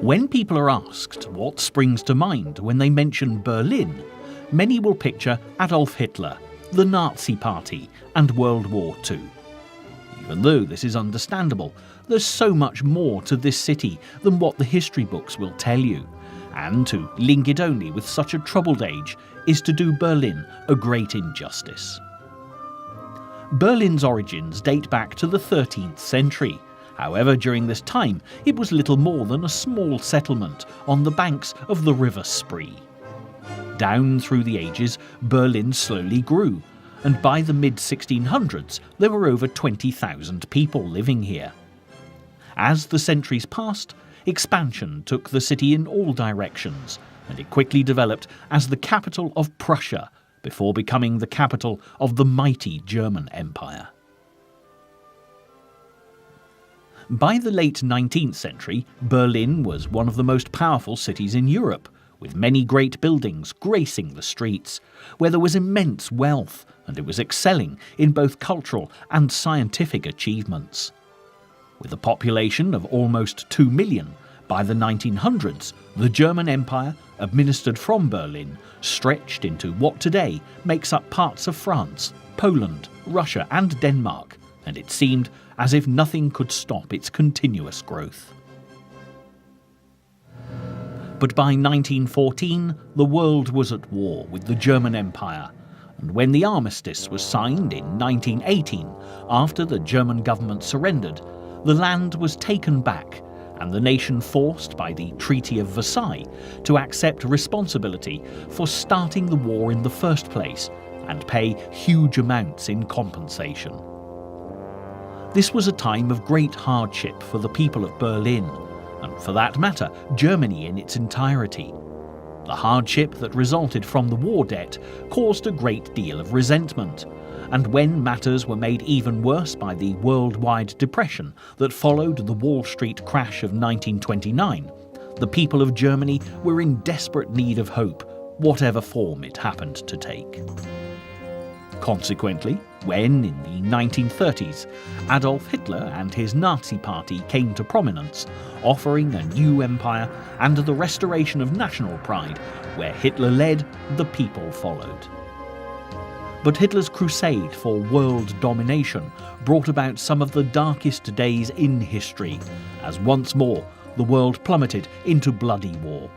When people are asked what springs to mind when they mention Berlin, many will picture Adolf Hitler, the Nazi Party, and World War II. Even though this is understandable, there's so much more to this city than what the history books will tell you, and to link it only with such a troubled age is to do Berlin a great injustice. Berlin's origins date back to the 13th century. However, during this time, it was little more than a small settlement on the banks of the River Spree. Down through the ages, Berlin slowly grew, and by the mid-1600s, there were over 20,000 people living here. As the centuries passed, expansion took the city in all directions, and it quickly developed as the capital of Prussia, before becoming the capital of the mighty German Empire. By the late 19th century, Berlin was one of the most powerful cities in Europe, with many great buildings gracing the streets, where there was immense wealth, and it was excelling in both cultural and scientific achievements. With a population of almost 2 million, by the 1900s, the German Empire, administered from Berlin, stretched into what today makes up parts of France, Poland, Russia and Denmark, and it seemed as if nothing could stop its continuous growth. But by 1914, the world was at war with the German Empire, and when the armistice was signed in 1918, after the German government surrendered, the land was taken back and the nation forced by the Treaty of Versailles to accept responsibility for starting the war in the first place and pay huge amounts in compensation. This was a time of great hardship for the people of Berlin, and for that matter, Germany in its entirety. The hardship that resulted from the war debt caused a great deal of resentment, and when matters were made even worse by the worldwide depression that followed the Wall Street crash of 1929, the people of Germany were in desperate need of hope, whatever form it happened to take. Consequently, when, in the 1930s, Adolf Hitler and his Nazi Party came to prominence, offering a new empire and the restoration of national pride, where Hitler led, the people followed. But Hitler's crusade for world domination brought about some of the darkest days in history, as once more the world plummeted into bloody war.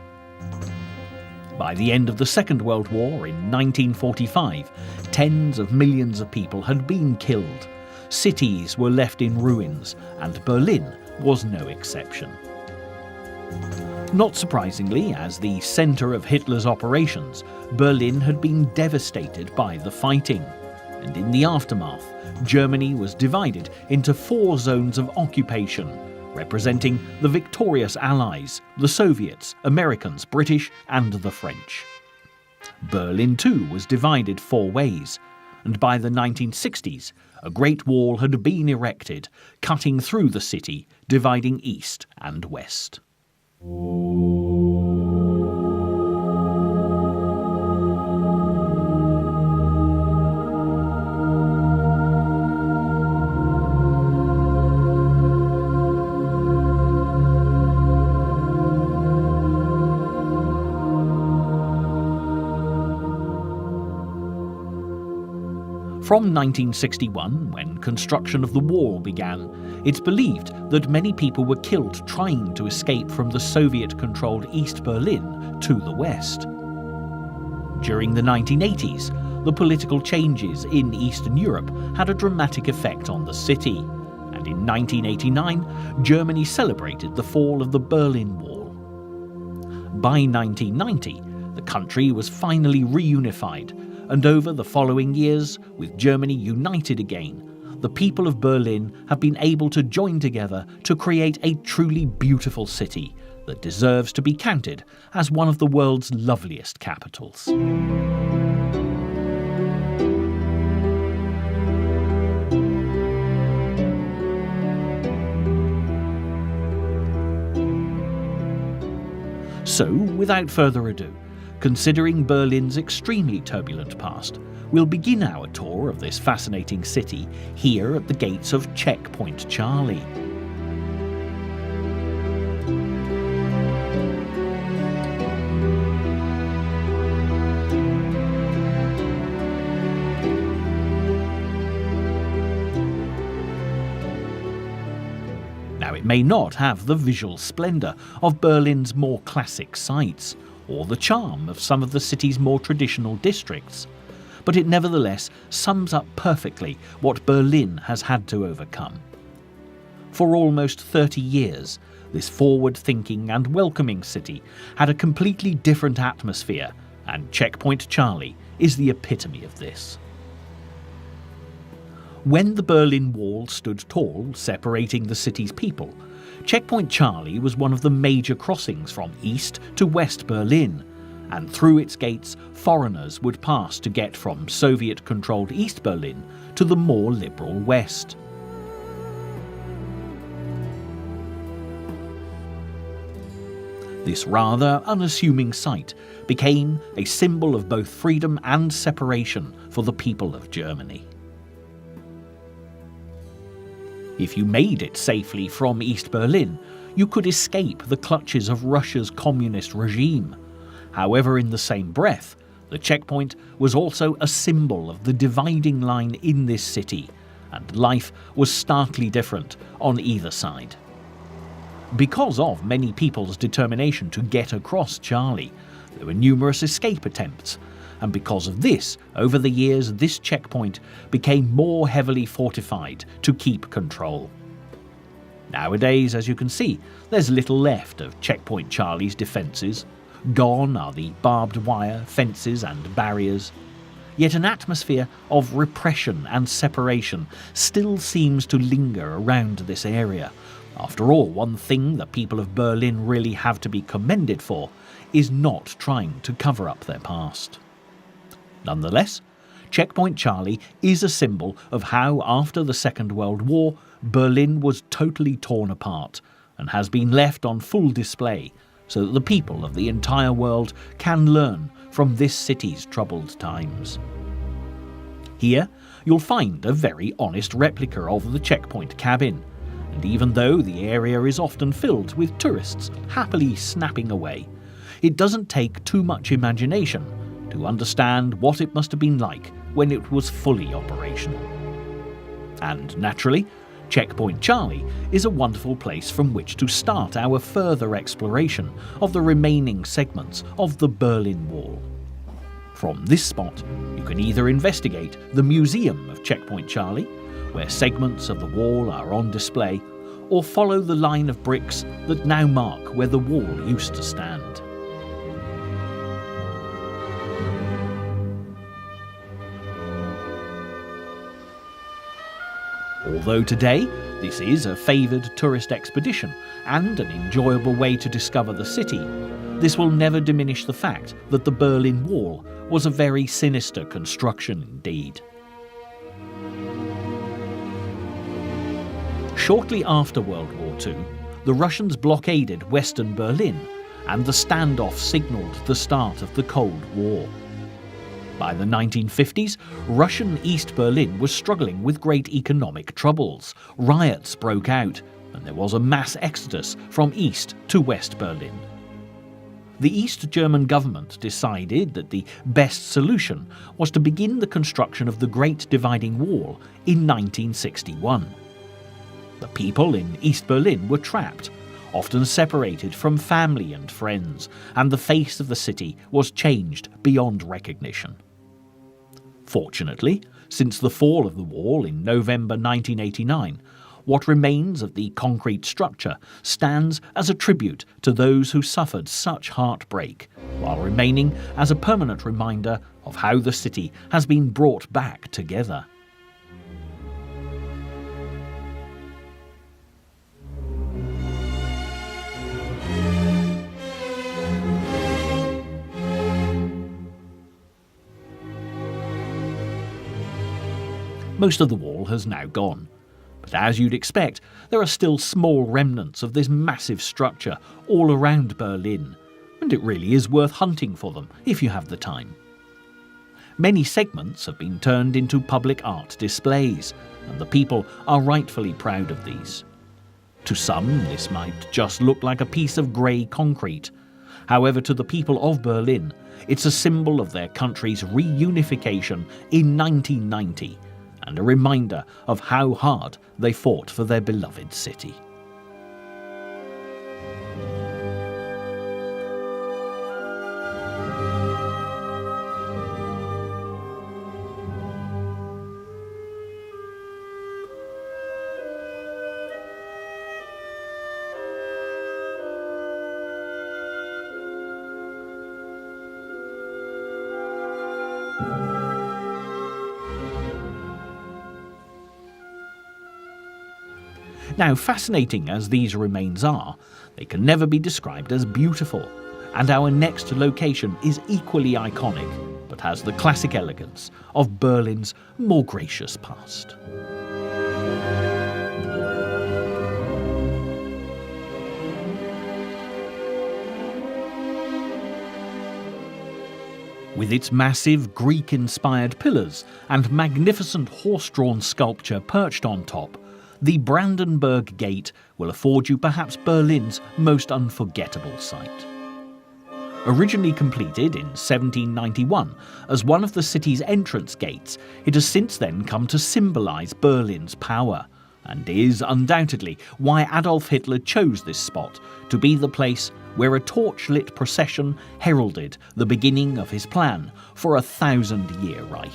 By the end of the Second World War in 1945, tens of millions of people had been killed, cities were left in ruins, and Berlin was no exception. Not surprisingly, as the centre of Hitler's operations, Berlin had been devastated by the fighting, and in the aftermath, Germany was divided into 4 zones of occupation, representing the victorious Allies, the Soviets, Americans, British and the French. Berlin too was divided 4 ways, and by the 1960s, a great wall had been erected, cutting through the city, dividing east and west. From 1961, when construction of the wall began, it's believed that many people were killed trying to escape from the Soviet-controlled East Berlin to the west. During the 1980s, the political changes in Eastern Europe had a dramatic effect on the city, and in 1989, Germany celebrated the fall of the Berlin Wall. By 1990, the country was finally reunified, and over the following years, with Germany united again, the people of Berlin have been able to join together to create a truly beautiful city that deserves to be counted as one of the world's loveliest capitals. So, without further ado, considering Berlin's extremely turbulent past, we'll begin our tour of this fascinating city here at the gates of Checkpoint Charlie. may not have the visual splendour of Berlin's more classic sites, or the charm of some of the city's more traditional districts, but it nevertheless sums up perfectly what Berlin has had to overcome. For almost 30 years, this forward-thinking and welcoming city had a completely different atmosphere, and Checkpoint Charlie is the epitome of this. When the Berlin Wall stood tall, separating the city's people, Checkpoint Charlie was one of the major crossings from East to West Berlin, and through its gates foreigners would pass to get from Soviet-controlled East Berlin to the more liberal West. This rather unassuming site became a symbol of both freedom and separation for the people of Germany. If you made it safely from East Berlin, you could escape the clutches of Russia's communist regime. However, in the same breath, the checkpoint was also a symbol of the dividing line in this city, and life was starkly different on either side. Because of many people's determination to get across Charlie, there were numerous escape attempts, and because of this, over the years this checkpoint became more heavily fortified to keep control. Nowadays, as you can see, there's little left of Checkpoint Charlie's defences. Gone are the barbed wire, fences and barriers. Yet an atmosphere of repression and separation still seems to linger around this area. After all, one thing the people of Berlin really have to be commended for is not trying to cover up their past. Nonetheless, Checkpoint Charlie is a symbol of how, after the Second World War, Berlin was totally torn apart and has been left on full display so that the people of the entire world can learn from this city's troubled times. Here, you'll find a very honest replica of the checkpoint cabin, and even though the area is often filled with tourists happily snapping away, it doesn't take too much imagination to understand what it must have been like when it was fully operational. And naturally, Checkpoint Charlie is a wonderful place from which to start our further exploration of the remaining segments of the Berlin Wall. From this spot, you can either investigate the Museum of Checkpoint Charlie, where segments of the wall are on display, or follow the line of bricks that now mark where the wall used to stand. Although today this is a favoured tourist expedition and an enjoyable way to discover the city, this will never diminish the fact that the Berlin Wall was a very sinister construction indeed. Shortly after World War II, the Russians blockaded Western Berlin, and the standoff signalled the start of the Cold War. By the 1950s, Russian East Berlin was struggling with great economic troubles. Riots broke out, and there was a mass exodus from East to West Berlin. The East German government decided that the best solution was to begin the construction of the Great Dividing Wall in 1961. The people in East Berlin were trapped, often separated from family and friends, and the face of the city was changed beyond recognition. Fortunately, since the fall of the wall in November 1989, what remains of the concrete structure stands as a tribute to those who suffered such heartbreak, while remaining as a permanent reminder of how the city has been brought back together. Most of the wall has now gone, but as you'd expect, there are still small remnants of this massive structure all around Berlin, and it really is worth hunting for them if you have the time. Many segments have been turned into public art displays, and the people are rightfully proud of these. To some, this might just look like a piece of grey concrete. However, to the people of Berlin, it's a symbol of their country's reunification in 1990, and a reminder of how hard they fought for their beloved city. Now, fascinating as these remains are, they can never be described as beautiful, and our next location is equally iconic, but has the classic elegance of Berlin's more gracious past. With its massive Greek-inspired pillars and magnificent horse-drawn sculpture perched on top, the Brandenburg Gate will afford you perhaps Berlin's most unforgettable sight. Originally completed in 1791 as one of the city's entrance gates, it has since then come to symbolise Berlin's power, and is undoubtedly why Adolf Hitler chose this spot to be the place where a torch-lit procession heralded the beginning of his plan for a 1,000-year Reich.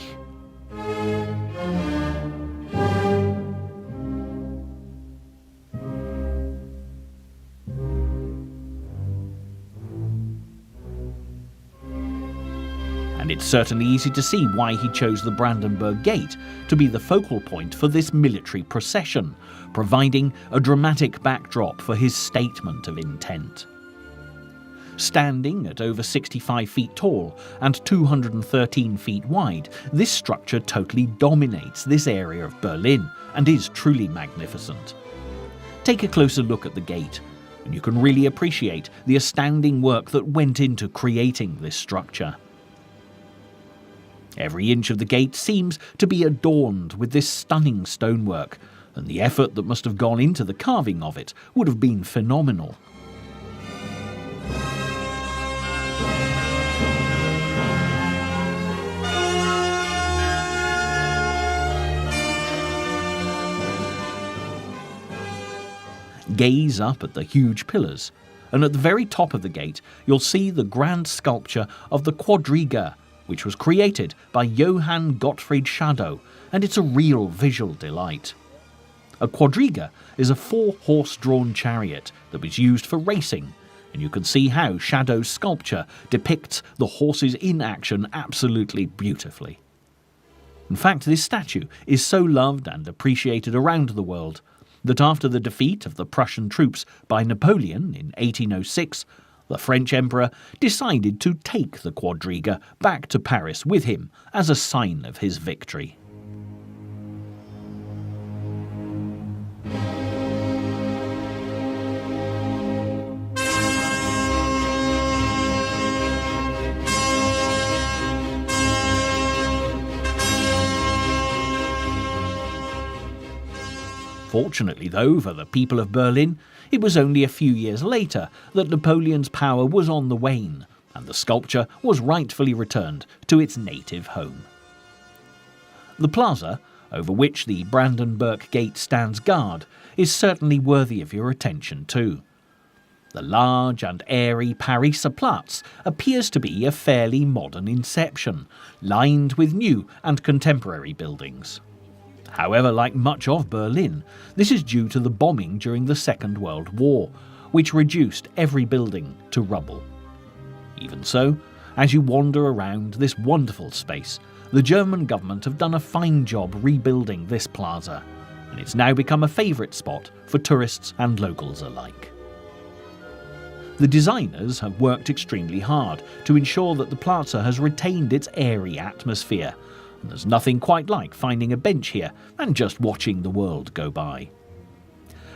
And it's certainly easy to see why he chose the Brandenburg Gate to be the focal point for this military procession, providing a dramatic backdrop for his statement of intent. Standing at over 65 feet tall and 213 feet wide, this structure totally dominates this area of Berlin and is truly magnificent. Take a closer look at the gate, and you can really appreciate the astounding work that went into creating this structure. Every inch of the gate seems to be adorned with this stunning stonework, and the effort that must have gone into the carving of it would have been phenomenal. Gaze up at the huge pillars, and at the very top of the gate you'll see the grand sculpture of the Quadriga, which was created by Johann Gottfried Schadow, and it's a real visual delight. A quadriga is a 4-horse-drawn chariot that was used for racing, and you can see how Shadow's sculpture depicts the horses in action absolutely beautifully. In fact, this statue is so loved and appreciated around the world that after the defeat of the Prussian troops by Napoleon in 1806, the French Emperor decided to take the quadriga back to Paris with him as a sign of his victory. Fortunately, though, for the people of Berlin, it was only a few years later that Napoleon's power was on the wane, and the sculpture was rightfully returned to its native home. The plaza, over which the Brandenburg Gate stands guard, is certainly worthy of your attention too. The large and airy Pariser Platz appears to be a fairly modern inception, lined with new and contemporary buildings. However, like much of Berlin, this is due to the bombing during the Second World War, which reduced every building to rubble. Even so, as you wander around this wonderful space, the German government have done a fine job rebuilding this plaza, and it's now become a favourite spot for tourists and locals alike. The designers have worked extremely hard to ensure that the plaza has retained its airy atmosphere. There's nothing quite like finding a bench here and just watching the world go by.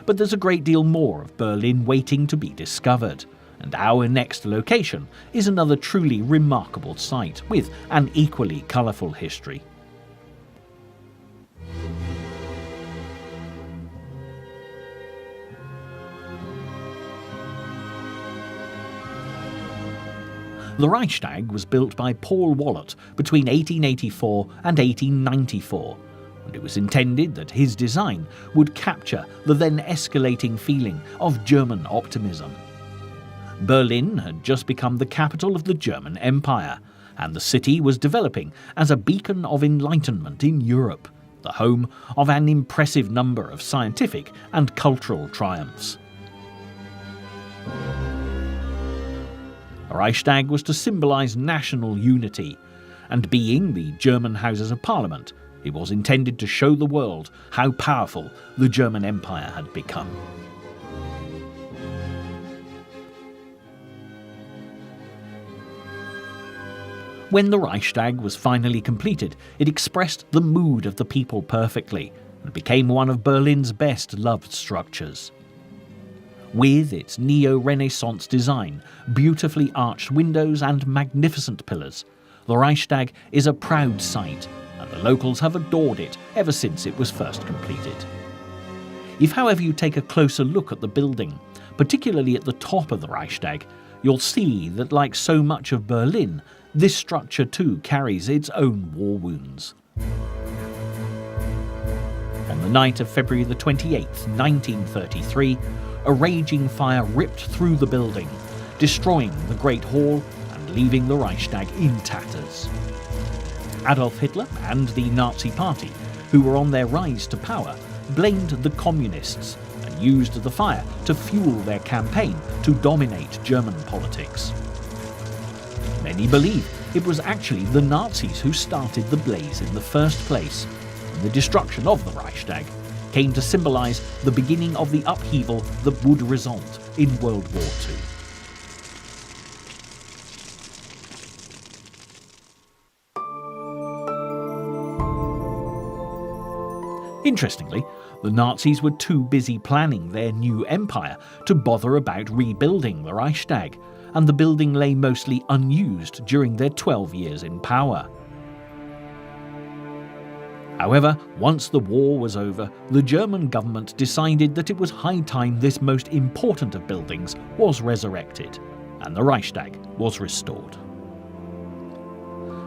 But there's a great deal more of Berlin waiting to be discovered, and our next location is another truly remarkable site with an equally colourful history. The Reichstag was built by Paul Wallet between 1884 and 1894, and it was intended that his design would capture the then escalating feeling of German optimism. Berlin had just become the capital of the German Empire, and the city was developing as a beacon of enlightenment in Europe, the home of an impressive number of scientific and cultural triumphs. The Reichstag was to symbolise national unity, and being the German Houses of Parliament, It was intended to show the world how powerful the German Empire had become. When the Reichstag was finally completed, it expressed the mood of the people perfectly and became one of Berlin's best-loved structures. With its neo-Renaissance design, beautifully arched windows and magnificent pillars, the Reichstag is a proud sight, and the locals have adored it ever since it was first completed. If, however, you take a closer look at the building, particularly at the top of the Reichstag, you'll see that, like so much of Berlin, this structure too carries its own war wounds. On the night of February the 28th, 1933, a raging fire ripped through the building, destroying the Great Hall and leaving the Reichstag in tatters. Adolf Hitler and the Nazi Party, who were on their rise to power, blamed the communists and used the fire to fuel their campaign to dominate German politics. Many believe it was actually the Nazis who started the blaze in the first place, and the destruction of the Reichstag came to symbolise the beginning of the upheaval that would result in World War II. Interestingly, the Nazis were too busy planning their new empire to bother about rebuilding the Reichstag, and the building lay mostly unused during their 12 years in power. However, once the war was over, the German government decided that it was high time this most important of buildings was resurrected, and the Reichstag was restored.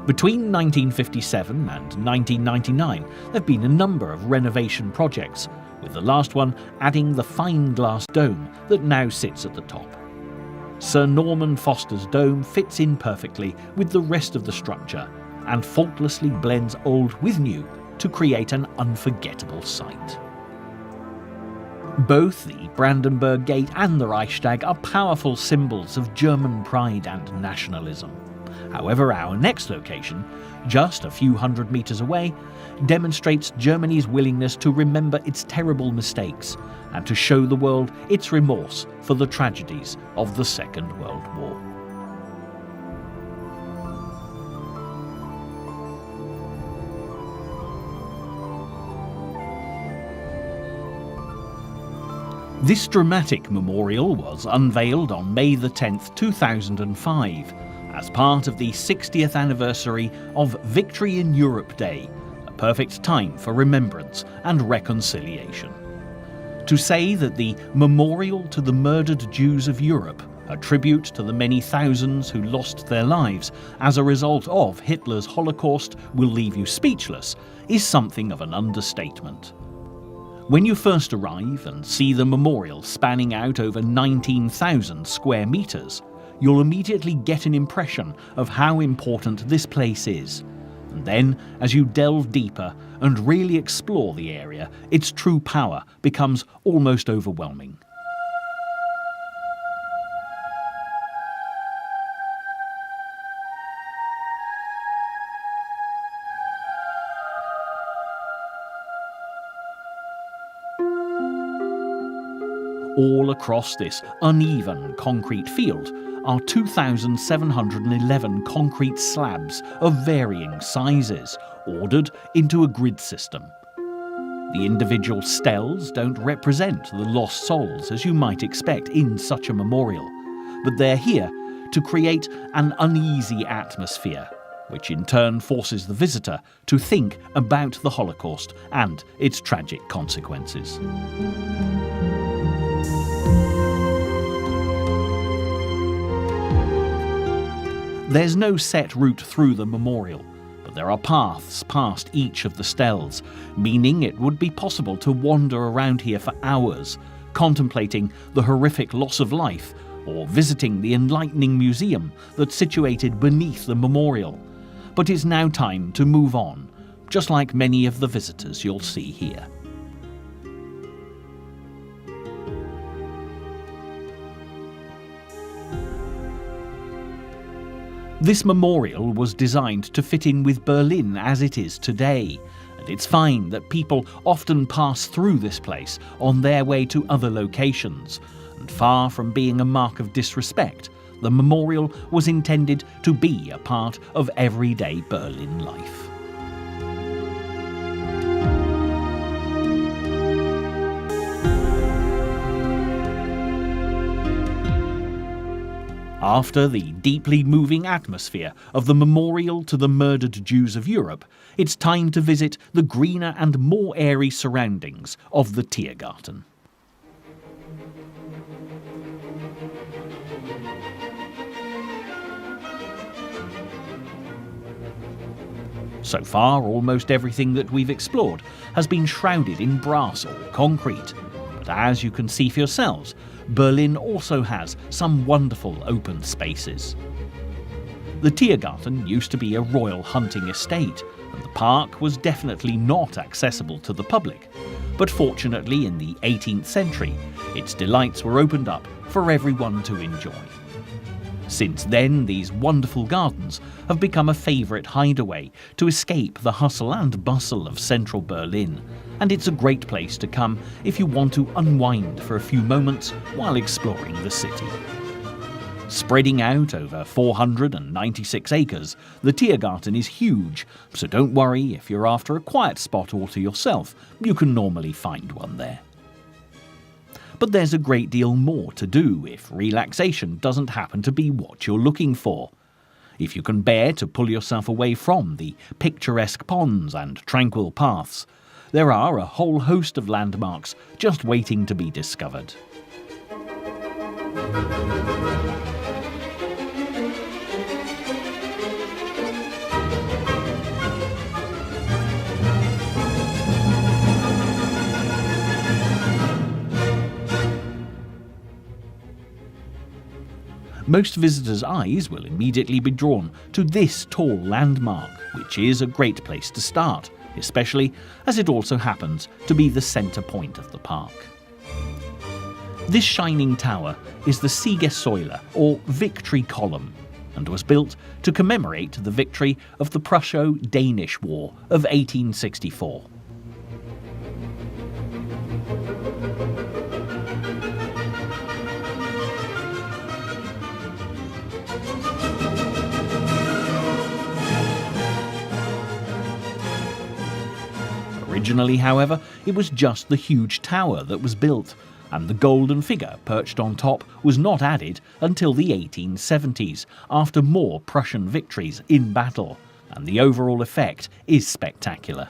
Between 1957 and 1999, there have been a number of renovation projects, with the last one adding the fine glass dome that now sits at the top. Sir Norman Foster's dome fits in perfectly with the rest of the structure and faultlessly blends old with new to create an unforgettable sight. Both the Brandenburg Gate and the Reichstag are powerful symbols of German pride and nationalism. However, our next location, just a few hundred metres away, demonstrates Germany's willingness to remember its terrible mistakes and to show the world its remorse for the tragedies of the Second World War. This dramatic memorial was unveiled on May the 10th, 2005, as part of the 60th anniversary of Victory in Europe Day, a perfect time for remembrance and reconciliation. To say that the Memorial to the Murdered Jews of Europe, a tribute to the many thousands who lost their lives as a result of Hitler's Holocaust, will leave you speechless, is something of an understatement. When you first arrive and see the memorial spanning out over 19,000 square metres, you'll immediately get an impression of how important this place is. And then, as you delve deeper and really explore the area, its true power becomes almost overwhelming. All across this uneven concrete field are 2,711 concrete slabs of varying sizes, ordered into a grid system. The individual stels don't represent the lost souls as you might expect in such a memorial, but they're here to create an uneasy atmosphere, which in turn forces the visitor to think about the Holocaust and its tragic consequences. There's no set route through the memorial, but there are paths past each of the stels, meaning it would be possible to wander around here for hours, contemplating the horrific loss of life, or visiting the enlightening museum that's situated beneath the memorial. But it's now time to move on, just like many of the visitors you'll see here. This memorial was designed to fit in with Berlin as it is today, and it's fine that people often pass through this place on their way to other locations, and far from being a mark of disrespect, the memorial was intended to be a part of everyday Berlin life. After the deeply moving atmosphere of the memorial to the murdered Jews of Europe, it's time to visit the greener and more airy surroundings of the Tiergarten. So far, almost everything that we've explored has been shrouded in brass or concrete. But as you can see for yourselves, Berlin also has some wonderful open spaces. The Tiergarten used to be a royal hunting estate, and the park was definitely not accessible to the public. But fortunately, in the 18th century, its delights were opened up for everyone to enjoy. Since then, these wonderful gardens have become a favourite hideaway to escape the hustle and bustle of central Berlin, and it's a great place to come if you want to unwind for a few moments while exploring the city. Spreading out over 496 acres, the Tiergarten is huge, so don't worry if you're after a quiet spot all to yourself, you can normally find one there. But there's a great deal more to do if relaxation doesn't happen to be what you're looking for. If you can bear to pull yourself away from the picturesque ponds and tranquil paths, there are a whole host of landmarks just waiting to be discovered. Most visitors' eyes will immediately be drawn to this tall landmark, which is a great place to start, especially as it also happens to be the centre point of the park. This shining tower is the Siegessäule, or Victory Column, and was built to commemorate the victory of the Prusso-Danish War of 1864. Originally, however, it was just the huge tower that was built, and the golden figure perched on top was not added until the 1870s, after more Prussian victories in battle, and the overall effect is spectacular.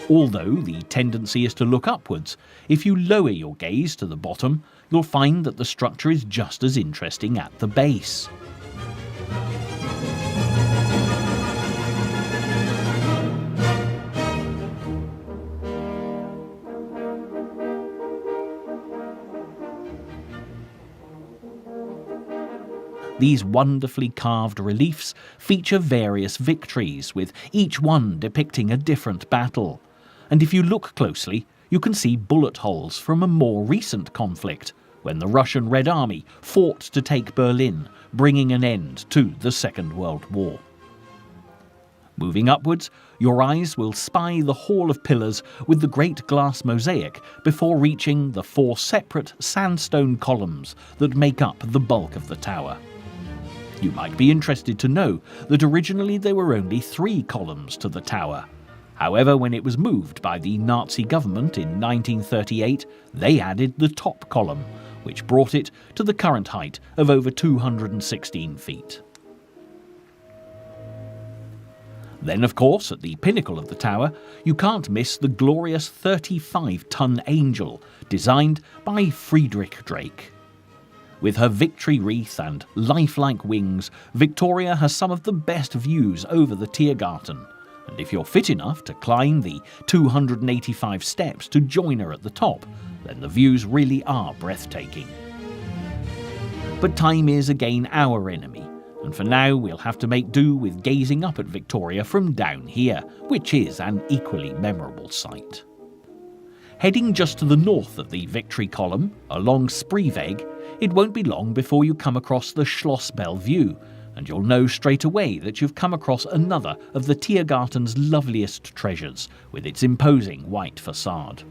Although the tendency is to look upwards, if you lower your gaze to the bottom, you'll find that the structure is just as interesting at the base. These wonderfully carved reliefs feature various victories, with each one depicting a different battle. And if you look closely, you can see bullet holes from a more recent conflict, when the Russian Red Army fought to take Berlin, bringing an end to the Second World War. Moving upwards, your eyes will spy the Hall of Pillars with the great glass mosaic before reaching the 4 separate sandstone columns that make up the bulk of the tower. You might be interested to know that originally there were only 3 columns to the tower. However, when it was moved by the Nazi government in 1938, they added the top column, which brought it to the current height of over 216 feet. Then, of course, at the pinnacle of the tower, you can't miss the glorious 35-ton angel, designed by Friedrich Drake. With her victory wreath and lifelike wings, Victoria has some of the best views over the Tiergarten, and if you're fit enough to climb the 285 steps to join her at the top, then the views really are breathtaking. But time is again our enemy, and for now we'll have to make do with gazing up at Victoria from down here, which is an equally memorable sight. Heading just to the north of the Victory Column, along Spreeweg, it won't be long before you come across the Schloss Bellevue, and you'll know straight away that you've come across another of the Tiergarten's loveliest treasures, with its imposing white facade.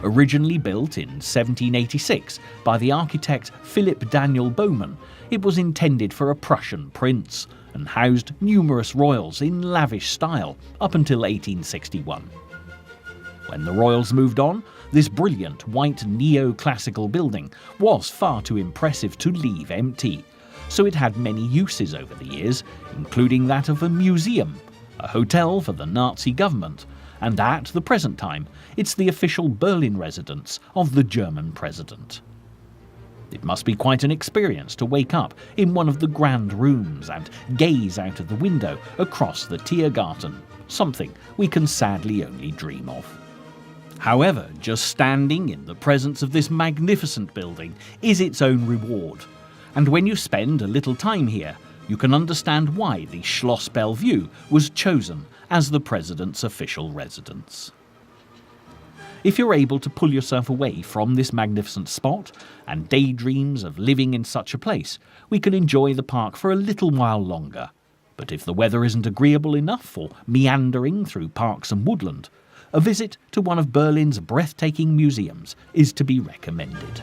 Originally built in 1786 by the architect Philip Daniel Bowman, it was intended for a Prussian prince and housed numerous royals in lavish style up until 1861. When the royals moved on, this brilliant white neoclassical building was far too impressive to leave empty, so it had many uses over the years, including that of a museum, a hotel for the Nazi government, and at the present time, it's the official Berlin residence of the German president. It must be quite an experience to wake up in one of the grand rooms and gaze out of the window across the Tiergarten, something we can sadly only dream of. However, just standing in the presence of this magnificent building is its own reward, and when you spend a little time here, you can understand why the Schloss Bellevue was chosen as the president's official residence. If you're able to pull yourself away from this magnificent spot and daydreams of living in such a place, we can enjoy the park for a little while longer. But if the weather isn't agreeable enough for meandering through parks and woodland, a visit to one of Berlin's breathtaking museums is to be recommended.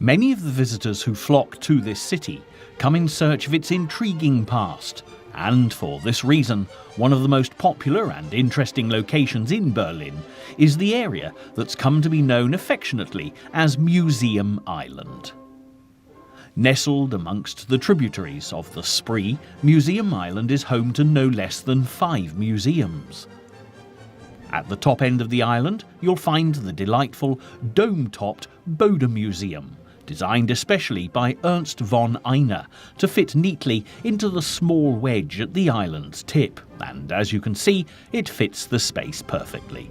Many of the visitors who flock to this city come in search of its intriguing past, and for this reason, one of the most popular and interesting locations in Berlin is the area that's come to be known affectionately as Museum Island. Nestled amongst the tributaries of the Spree, Museum Island is home to no less than 5 museums. At the top end of the island, you'll find the delightful dome-topped Bode Museum, designed especially by Ernst von Einer to fit neatly into the small wedge at the island's tip, and as you can see, it fits the space perfectly.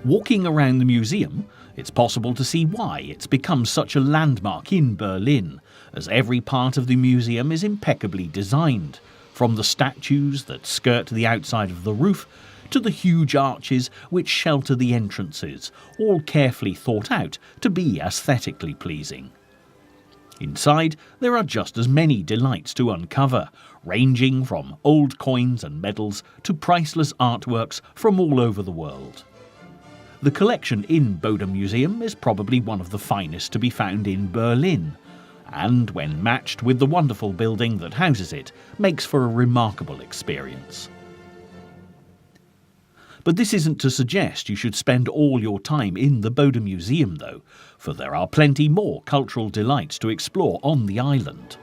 Walking around the museum, it's possible to see why it's become such a landmark in Berlin, as every part of the museum is impeccably designed, from the statues that skirt the outside of the roof to the huge arches which shelter the entrances, all carefully thought out to be aesthetically pleasing. Inside, there are just as many delights to uncover, ranging from old coins and medals to priceless artworks from all over the world. The collection in Bode Museum is probably one of the finest to be found in Berlin, and when matched with the wonderful building that houses it, makes for a remarkable experience. But this isn't to suggest you should spend all your time in the Bode Museum though, for there are plenty more cultural delights to explore on the island.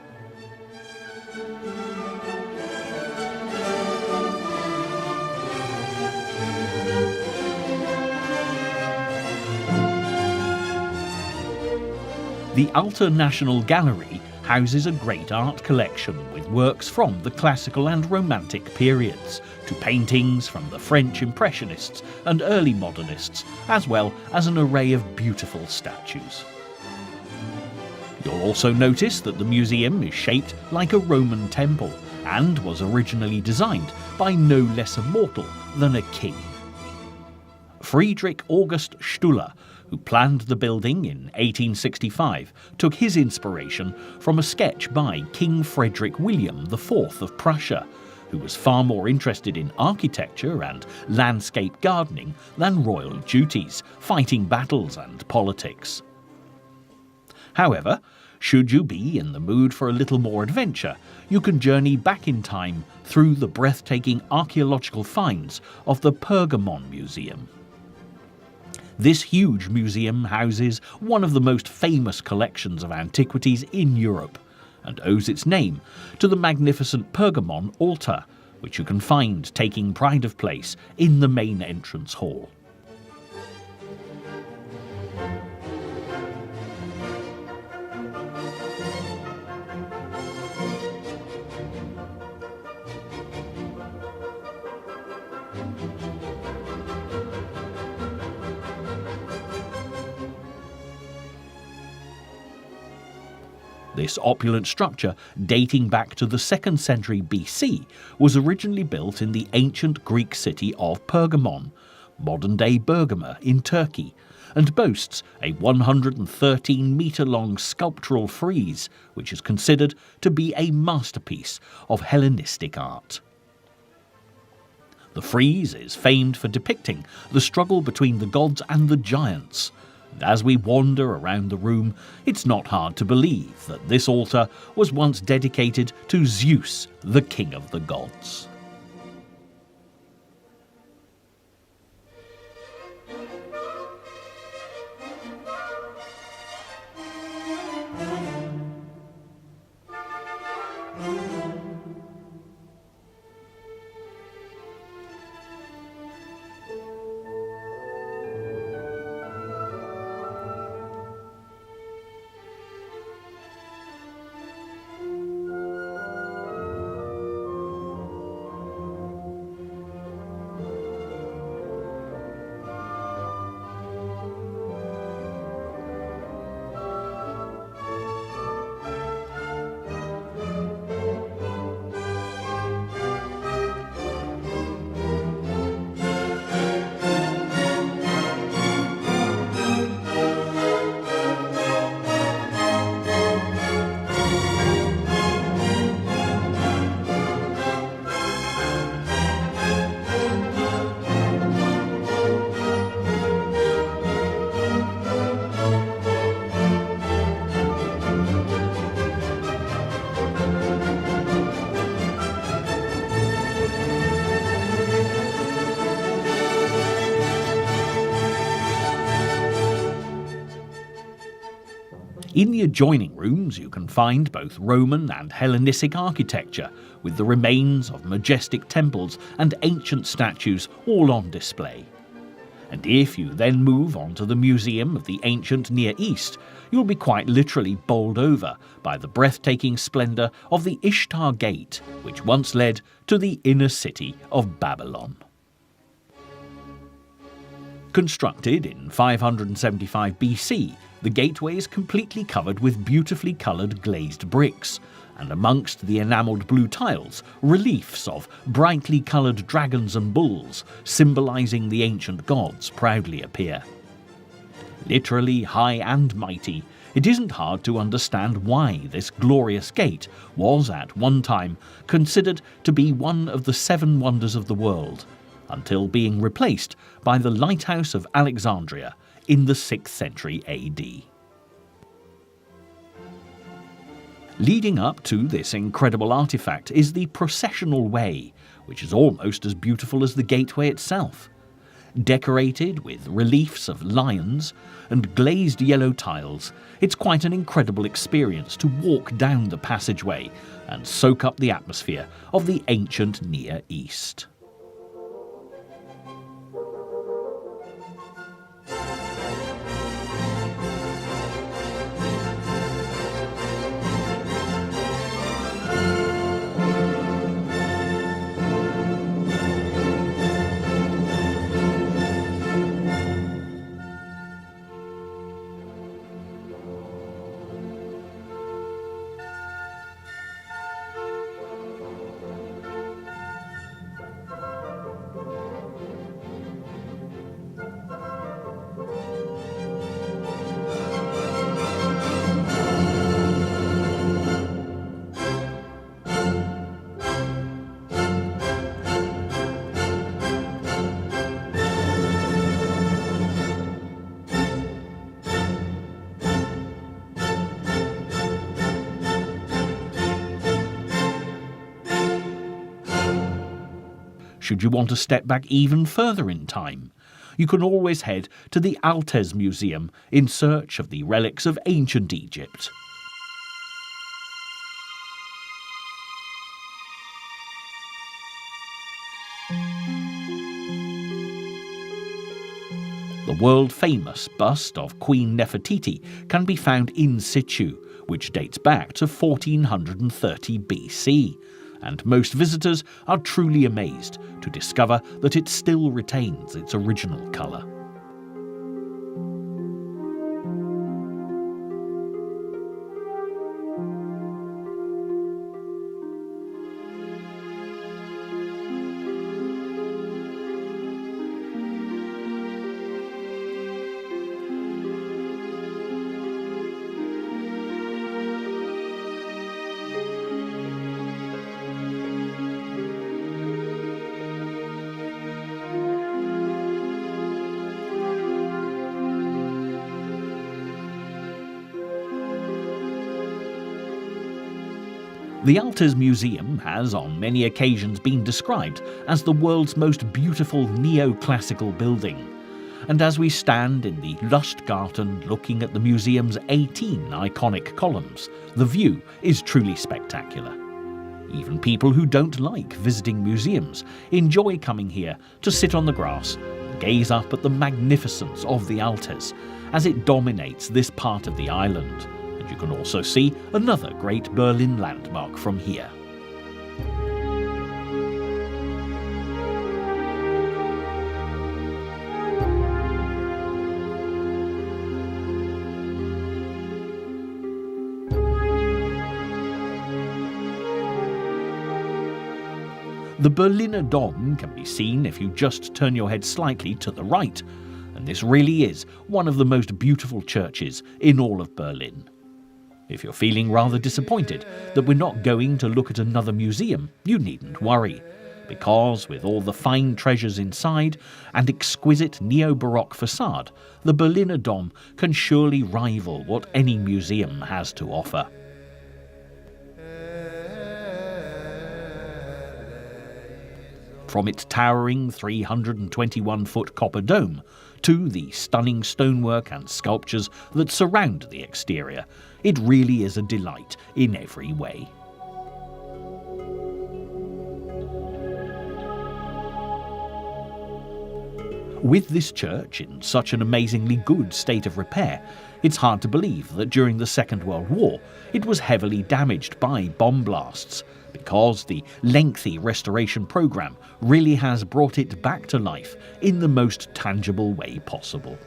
The Alte National Gallery houses a great art collection with works from the classical and romantic periods to paintings from the French Impressionists and early modernists, as well as an array of beautiful statues. You'll also notice that the museum is shaped like a Roman temple and was originally designed by no less a mortal than a king. Friedrich August Stuller, who planned the building in 1865, took his inspiration from a sketch by King Frederick William IV of Prussia, who was far more interested in architecture and landscape gardening than royal duties, fighting battles and politics. However, should you be in the mood for a little more adventure, you can journey back in time through the breathtaking archaeological finds of the Pergamon Museum. This huge museum houses one of the most famous collections of antiquities in Europe, and owes its name to the magnificent Pergamon altar, which you can find taking pride of place in the main entrance hall. This opulent structure, dating back to the 2nd century BC, was originally built in the ancient Greek city of Pergamon, modern-day Bergama in Turkey, and boasts a 113-metre-long sculptural frieze, which is considered to be a masterpiece of Hellenistic art. The frieze is famed for depicting the struggle between the gods and the giants. And as we wander around the room, it's not hard to believe that this altar was once dedicated to Zeus, the king of the gods. In the adjoining rooms you can find both Roman and Hellenistic architecture, with the remains of majestic temples and ancient statues all on display. And if you then move on to the Museum of the Ancient Near East, you'll be quite literally bowled over by the breathtaking splendour of the Ishtar Gate, which once led to the inner city of Babylon. Constructed in 575 BC, the gateway is completely covered with beautifully coloured glazed bricks, and amongst the enamelled blue tiles, reliefs of brightly coloured dragons and bulls, symbolising the ancient gods, proudly appear. Literally high and mighty, it isn't hard to understand why this glorious gate was at one time considered to be one of the 7 wonders of the world, until being replaced by the Lighthouse of Alexandria in the 6th century AD. Leading up to this incredible artefact is the processional way, which is almost as beautiful as the gateway itself. Decorated with reliefs of lions and glazed yellow tiles, it's quite an incredible experience to walk down the passageway and soak up the atmosphere of the ancient Near East. Should you want to step back even further in time, you can always head to the Altez Museum in search of the relics of ancient Egypt. The world-famous bust of Queen Nefertiti can be found in situ, which dates back to 1430 BC. And most visitors are truly amazed to discover that it still retains its original colour. The Alters Museum has on many occasions been described as the world's most beautiful neoclassical building. And as we stand in the Lustgarten looking at the museum's 18 iconic columns, the view is truly spectacular. Even people who don't like visiting museums enjoy coming here to sit on the grass and gaze up at the magnificence of the Alters as it dominates this part of the island. And you can also see another great Berlin landmark from here. The Berliner Dom can be seen if you just turn your head slightly to the right, and this really is one of the most beautiful churches in all of Berlin. If you're feeling rather disappointed that we're not going to look at another museum, you needn't worry, because with all the fine treasures inside and exquisite neo-Baroque facade, the Berliner Dom can surely rival what any museum has to offer. From its towering 321-foot copper dome to the stunning stonework and sculptures that surround the exterior, it really is a delight in every way. With this church in such an amazingly good state of repair, it's hard to believe that during the Second World War it was heavily damaged by bomb blasts, because the lengthy restoration programme really has brought it back to life in the most tangible way possible.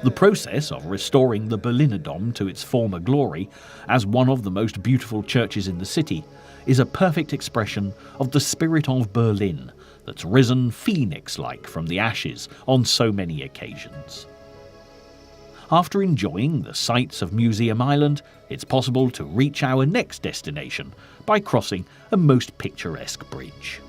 The process of restoring the Berliner Dom to its former glory as one of the most beautiful churches in the city is a perfect expression of the spirit of Berlin that's risen phoenix-like from the ashes on so many occasions. After enjoying the sights of Museum Island, it's possible to reach our next destination by crossing a most picturesque bridge.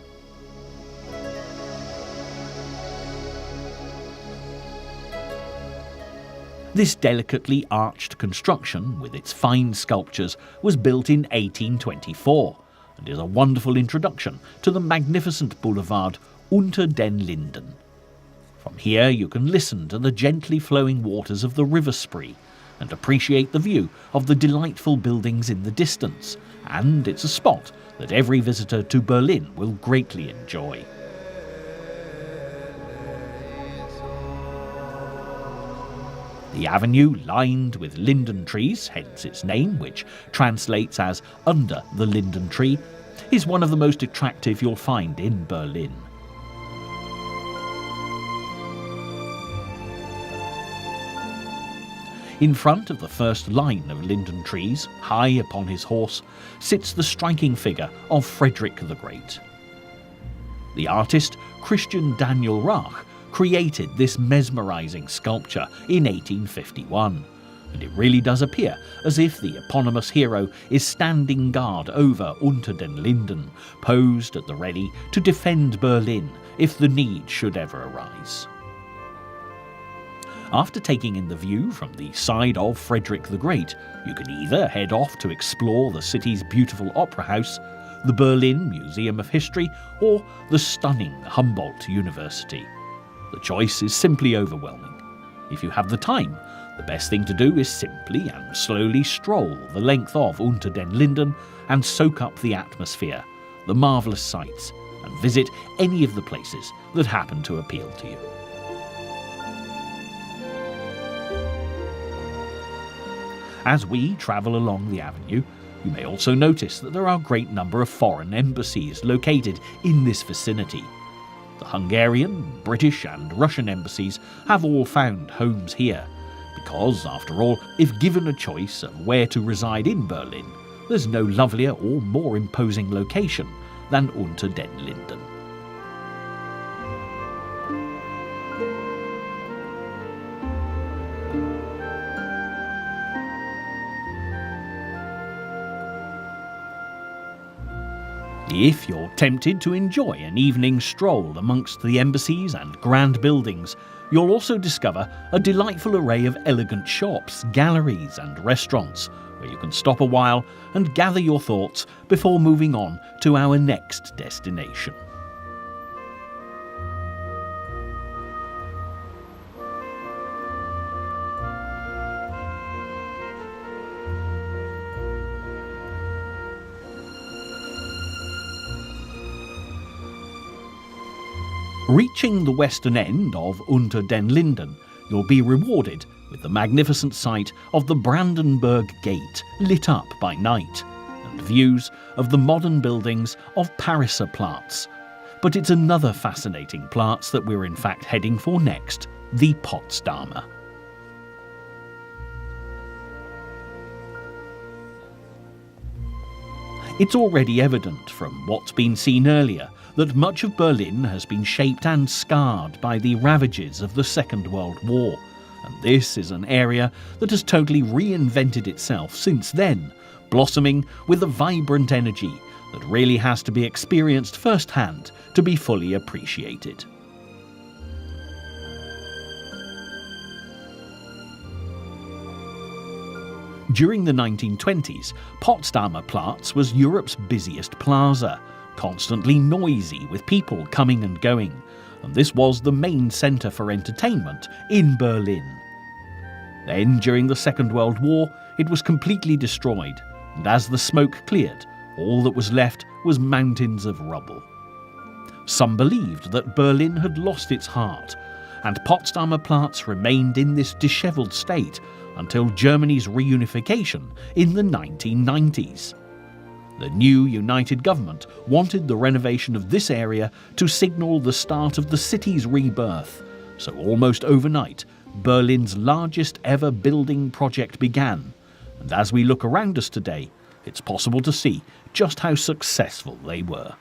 This delicately arched construction, with its fine sculptures, was built in 1824 and is a wonderful introduction to the magnificent boulevard Unter den Linden. From here you can listen to the gently flowing waters of the River Spree and appreciate the view of the delightful buildings in the distance, and it's a spot that every visitor to Berlin will greatly enjoy. The avenue, lined with linden trees, hence its name, which translates as under the linden tree, is one of the most attractive you'll find in Berlin. In front of the first line of linden trees, high upon his horse, sits the striking figure of Frederick the Great. The artist Christian Daniel Rach created this mesmerising sculpture in 1851, and it really does appear as if the eponymous hero is standing guard over Unter den Linden, posed at the ready to defend Berlin if the need should ever arise. After taking in the view from the side of Frederick the Great, you can either head off to explore the city's beautiful opera house, the Berlin Museum of History, or the stunning Humboldt University. The choice is simply overwhelming. If you have the time, the best thing to do is simply and slowly stroll the length of Unter den Linden and soak up the atmosphere, the marvellous sights, and visit any of the places that happen to appeal to you. As we travel along the avenue, you may also notice that there are a great number of foreign embassies located in this vicinity. The Hungarian, British and Russian embassies have all found homes here, because, after all, if given a choice of where to reside in Berlin, there's no lovelier or more imposing location than Unter den Linden. If you're tempted to enjoy an evening stroll amongst the embassies and grand buildings, You'll also discover a delightful array of elegant shops, galleries and restaurants where you can stop a while and gather your thoughts before moving on to our next destination. Reaching the western end of Unter den Linden, you'll be rewarded with the magnificent sight of the Brandenburg Gate lit up by night, and views of the modern buildings of Pariser Platz. But it's another fascinating Platz that we're in fact heading for next, the Potsdamer. It's already evident from what's been seen earlier that much of Berlin has been shaped and scarred by the ravages of the Second World War, and this is an area that has totally reinvented itself since then, blossoming with a vibrant energy that really has to be experienced firsthand to be fully appreciated. During the 1920s, Potsdamer Platz was Europe's busiest plaza, constantly noisy with people coming and going, and this was the main centre for entertainment in Berlin. Then, during the Second World War, it was completely destroyed, and as the smoke cleared, all that was left was mountains of rubble. Some believed that Berlin had lost its heart, and Potsdamer Platz remained in this dishevelled state until Germany's reunification in the 1990s. The new united government wanted the renovation of this area to signal the start of the city's rebirth, so almost overnight, Berlin's largest ever building project began, and as we look around us today, it's possible to see just how successful they were.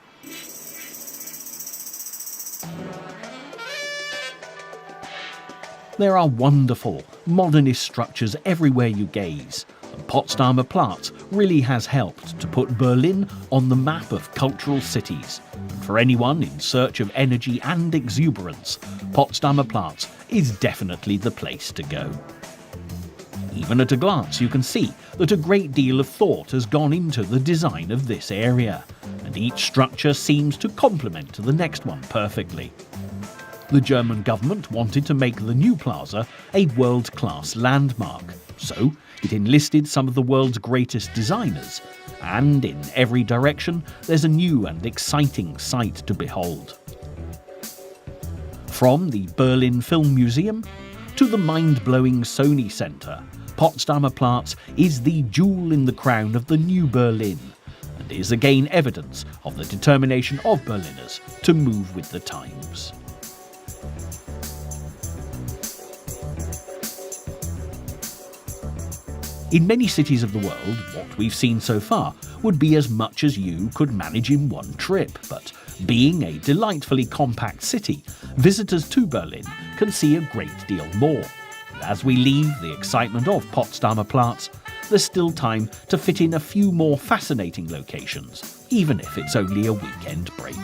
There are wonderful, modernist structures everywhere you gaze, and Potsdamer Platz really has helped to put Berlin on the map of cultural cities. And for anyone in search of energy and exuberance, Potsdamer Platz is definitely the place to go. Even at a glance, you can see that a great deal of thought has gone into the design of this area, and each structure seems to complement the next one perfectly. The German government wanted to make the new plaza a world-class landmark, so it enlisted some of the world's greatest designers, and in every direction there's a new and exciting sight to behold. From the Berlin Film Museum to the mind-blowing Sony Center, Potsdamer Platz is the jewel in the crown of the new Berlin, and is again evidence of the determination of Berliners to move with the times. In many cities of the world, what we've seen so far would be as much as you could manage in one trip, but being a delightfully compact city, visitors to Berlin can see a great deal more. And as we leave the excitement of Potsdamer Platz, there's still time to fit in a few more fascinating locations, even if it's only a weekend break.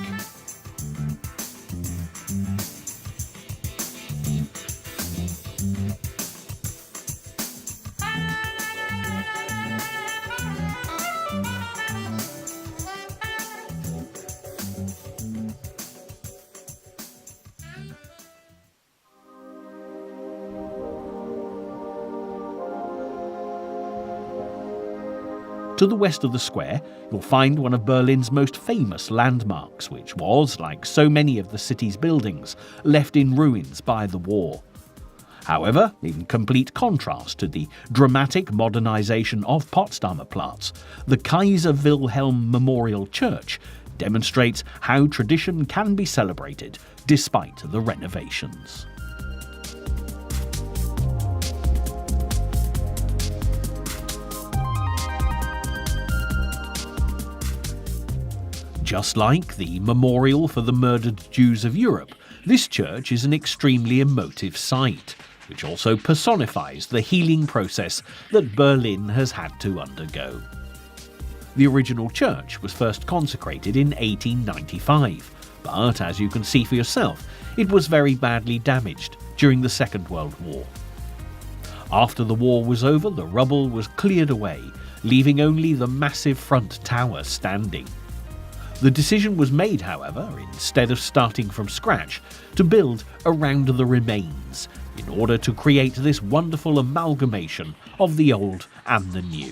To the west of the square, you'll find one of Berlin's most famous landmarks, which was, like so many of the city's buildings, left in ruins by the war. However, in complete contrast to the dramatic modernisation of Potsdamer Platz, the Kaiser Wilhelm Memorial Church demonstrates how tradition can be celebrated despite the renovations. Just like the memorial for the murdered Jews of Europe, this church is an extremely emotive site, which also personifies the healing process that Berlin has had to undergo. The original church was first consecrated in 1895, But as you can see for yourself, it was very badly damaged during the Second World War. After the war was over, the rubble was cleared away, leaving only the massive front tower standing. The decision was made, however, instead of starting from scratch, to build around the remains, in order to create this wonderful amalgamation of the old and the new.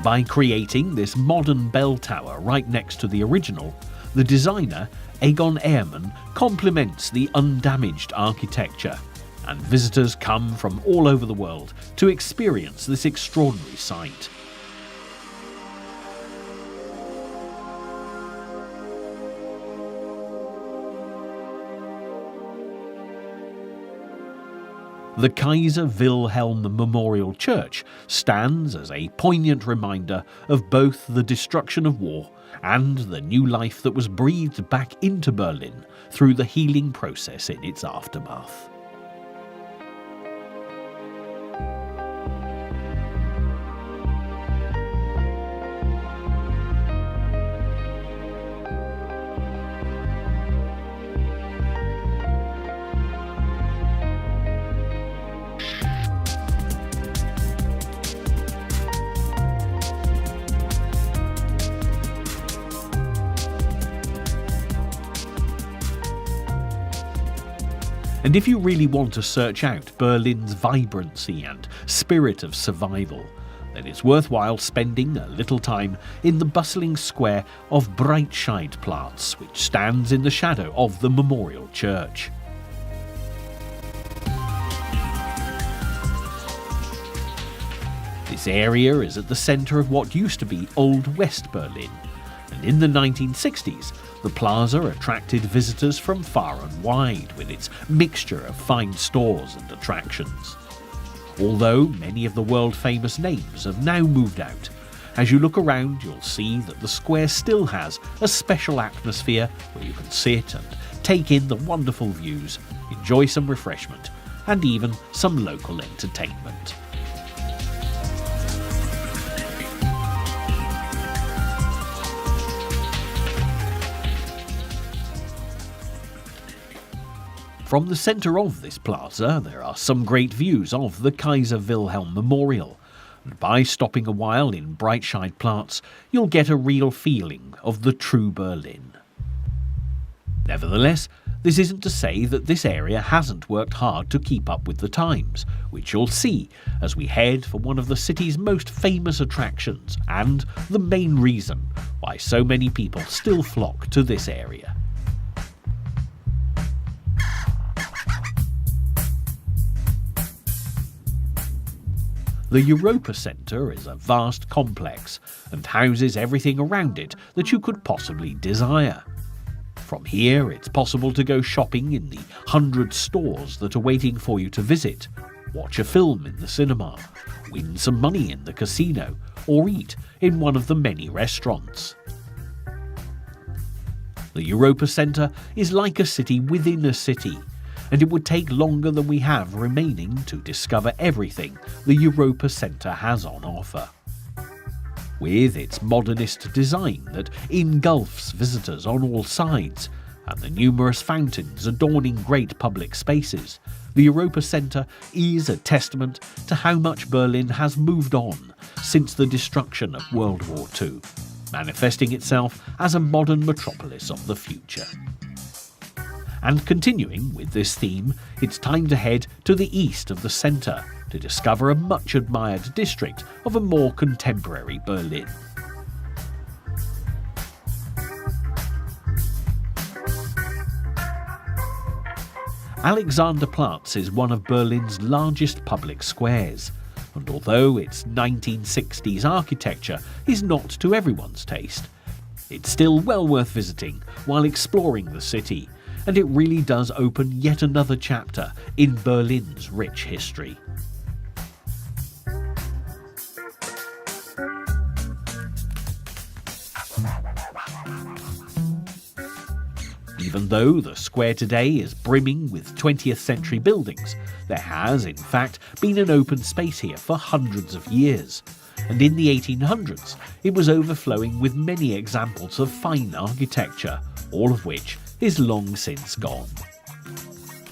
By creating this modern bell tower right next to the original, the designer, Egon Ehrmann, complements the undamaged architecture, and visitors come from all over the world to experience this extraordinary sight. The Kaiser Wilhelm Memorial Church stands as a poignant reminder of both the destruction of war and the new life that was breathed back into Berlin through the healing process in its aftermath. And if you really want to search out Berlin's vibrancy and spirit of survival, then it's worthwhile spending a little time in the bustling square of Breitscheidplatz, which stands in the shadow of the Memorial Church. This area is at the centre of what used to be Old West Berlin, and in the 1960s, the plaza attracted visitors from far and wide with its mixture of fine stores and attractions. Although many of the world-famous names have now moved out, as you look around you'll see that the square still has a special atmosphere where you can sit and take in the wonderful views, enjoy some refreshment, and even some local entertainment. From the centre of this plaza there are some great views of the Kaiser Wilhelm Memorial, and by stopping a while in Breitscheidplatz you'll get a real feeling of the true Berlin. Nevertheless, this isn't to say that this area hasn't worked hard to keep up with the times, which you'll see as we head for one of the city's most famous attractions and the main reason why so many people still flock to this area. The Europa Centre is a vast complex and houses everything around it that you could possibly desire. From here it's possible to go shopping in the 100 stores that are waiting for you to visit, watch a film in the cinema, win some money in the casino, or eat in one of the many restaurants. The Europa Centre is like a city within a city, and it would take longer than we have remaining to discover everything the Europa Centre has on offer. With its modernist design that engulfs visitors on all sides, and the numerous fountains adorning great public spaces, the Europa Centre is a testament to how much Berlin has moved on since the destruction of World War II, manifesting itself as a modern metropolis of the future. And continuing with this theme, it's time to head to the east of the centre to discover a much admired district of a more contemporary Berlin. Alexanderplatz is one of Berlin's largest public squares, and although its 1960s architecture is not to everyone's taste, it's still well worth visiting while exploring the city, and it really does open yet another chapter in Berlin's rich history. Even though the square today is brimming with 20th century buildings, there has, in fact, been an open space here for hundreds of years, and in the 1800s it was overflowing with many examples of fine architecture, all of which is long since gone.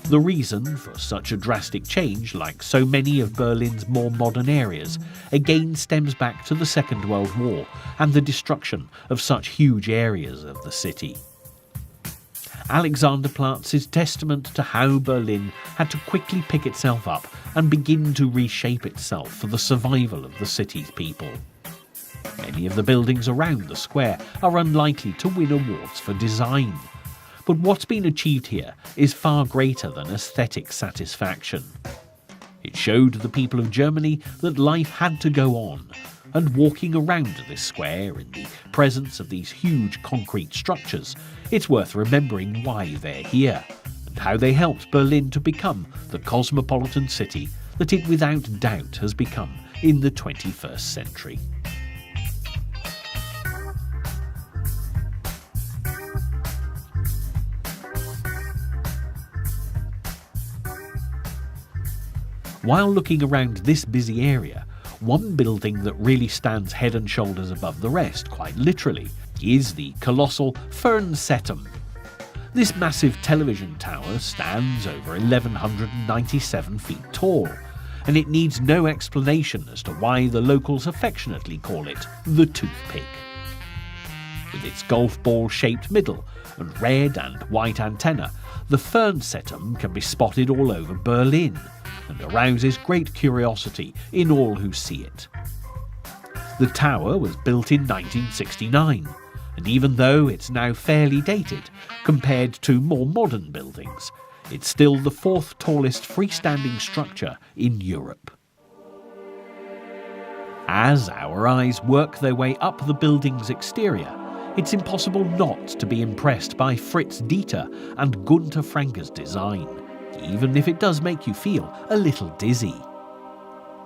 The reason for such a drastic change, like so many of Berlin's more modern areas, again stems back to the Second World War and the destruction of such huge areas of the city. Alexanderplatz is testament to how Berlin had to quickly pick itself up and begin to reshape itself for the survival of the city's people. Many of the buildings around the square are unlikely to win awards for design, but what's been achieved here is far greater than aesthetic satisfaction. It showed the people of Germany that life had to go on, and walking around this square in the presence of these huge concrete structures, it's worth remembering why they're here, and how they helped Berlin to become the cosmopolitan city that it without doubt has become in the 21st century. While looking around this busy area, one building that really stands head and shoulders above the rest, quite literally, is the colossal Fernsehturm. This massive television tower stands over 1,197 feet tall, and it needs no explanation as to why the locals affectionately call it the toothpick. With its golf ball-shaped middle and red and white antenna, the Fernsehturm can be spotted all over Berlin, and arouses great curiosity in all who see it. The tower was built in 1969, and even though it's now fairly dated compared to more modern buildings, it's still the fourth tallest freestanding structure in Europe. As our eyes work their way up the building's exterior, it's impossible not to be impressed by Fritz Dieter and Gunter Franke's design, even if it does make you feel a little dizzy.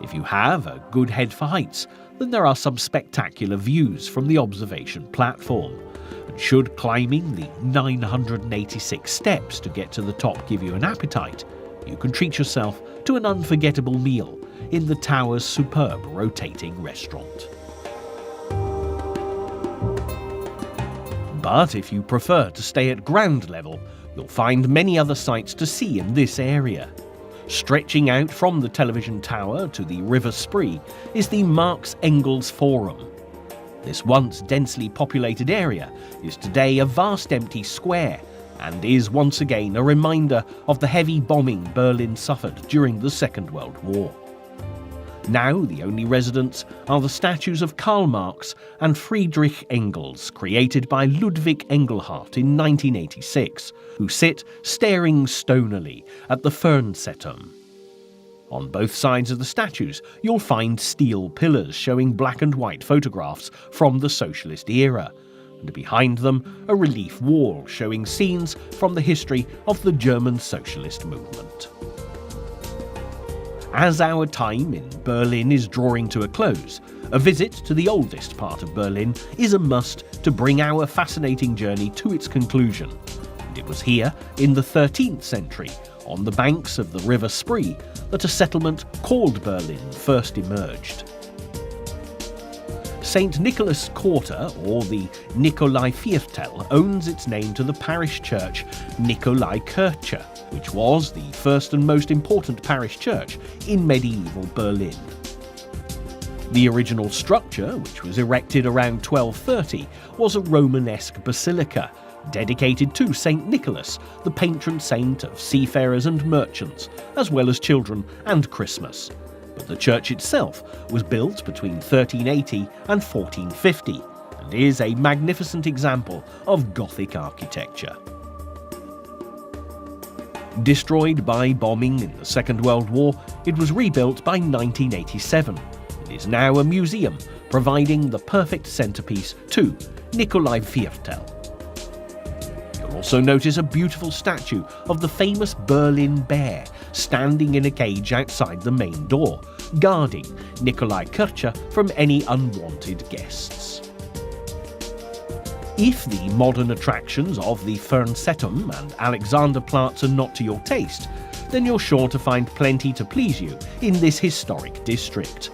If you have a good head for heights, then there are some spectacular views from the observation platform, and should climbing the 986 steps to get to the top give you an appetite, you can treat yourself to an unforgettable meal in the tower's superb rotating restaurant. But if you prefer to stay at ground level, you'll find many other sights to see in this area. Stretching out from the television tower to the River Spree is the Marx Engels Forum. This once densely populated area is today a vast empty square, and is once again a reminder of the heavy bombing Berlin suffered during the Second World War. Now the only residents are the statues of Karl Marx and Friedrich Engels, created by Ludwig Engelhardt in 1986, who sit staring stonily at the Fernsehturm. On both sides of the statues you'll find steel pillars showing black and white photographs from the socialist era, and behind them a relief wall showing scenes from the history of the German socialist movement. As our time in Berlin is drawing to a close, a visit to the oldest part of Berlin is a must to bring our fascinating journey to its conclusion. And it was here, in the 13th century, on the banks of the River Spree, that a settlement called Berlin first emerged. St. Nicholas Quarter, or the Nikolaiviertel, owns its name to the parish church Nikolaikirche, which was the first and most important parish church in medieval Berlin. The original structure, which was erected around 1230, was a Romanesque basilica, dedicated to St. Nicholas, the patron saint of seafarers and merchants, as well as children and Christmas. But the church itself was built between 1380 and 1450, and is a magnificent example of Gothic architecture. Destroyed by bombing in the Second World War, it was rebuilt by 1987, and is now a museum, providing the perfect centrepiece to Nikolaiviertel. You'll also notice a beautiful statue of the famous Berlin bear standing in a cage outside the main door, guarding Nikolaikirche from any unwanted guests. If the modern attractions of the Fernsehturm and Alexanderplatz are not to your taste, then you're sure to find plenty to please you in this historic district.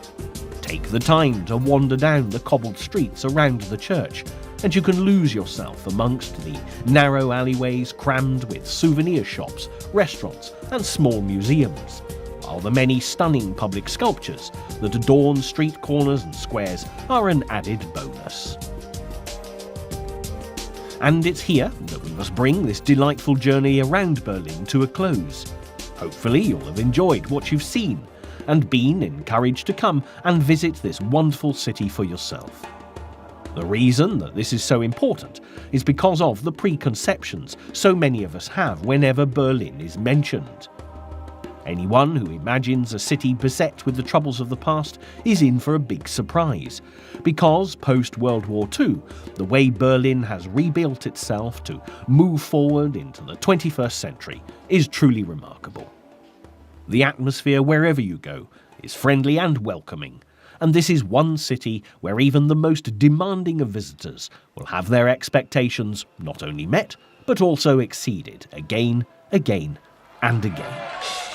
Take the time to wander down the cobbled streets around the church, and you can lose yourself amongst the narrow alleyways crammed with souvenir shops, restaurants and small museums, while the many stunning public sculptures that adorn street corners and squares are an added bonus. And it's here that we must bring this delightful journey around Berlin to a close. Hopefully you'll have enjoyed what you've seen and been encouraged to come and visit this wonderful city for yourself. The reason that this is so important is because of the preconceptions so many of us have whenever Berlin is mentioned. Anyone who imagines a city beset with the troubles of the past is in for a big surprise, because post-World War II, the way Berlin has rebuilt itself to move forward into the 21st century is truly remarkable. The atmosphere wherever you go is friendly and welcoming, and this is one city where even the most demanding of visitors will have their expectations not only met, but also exceeded again, and again.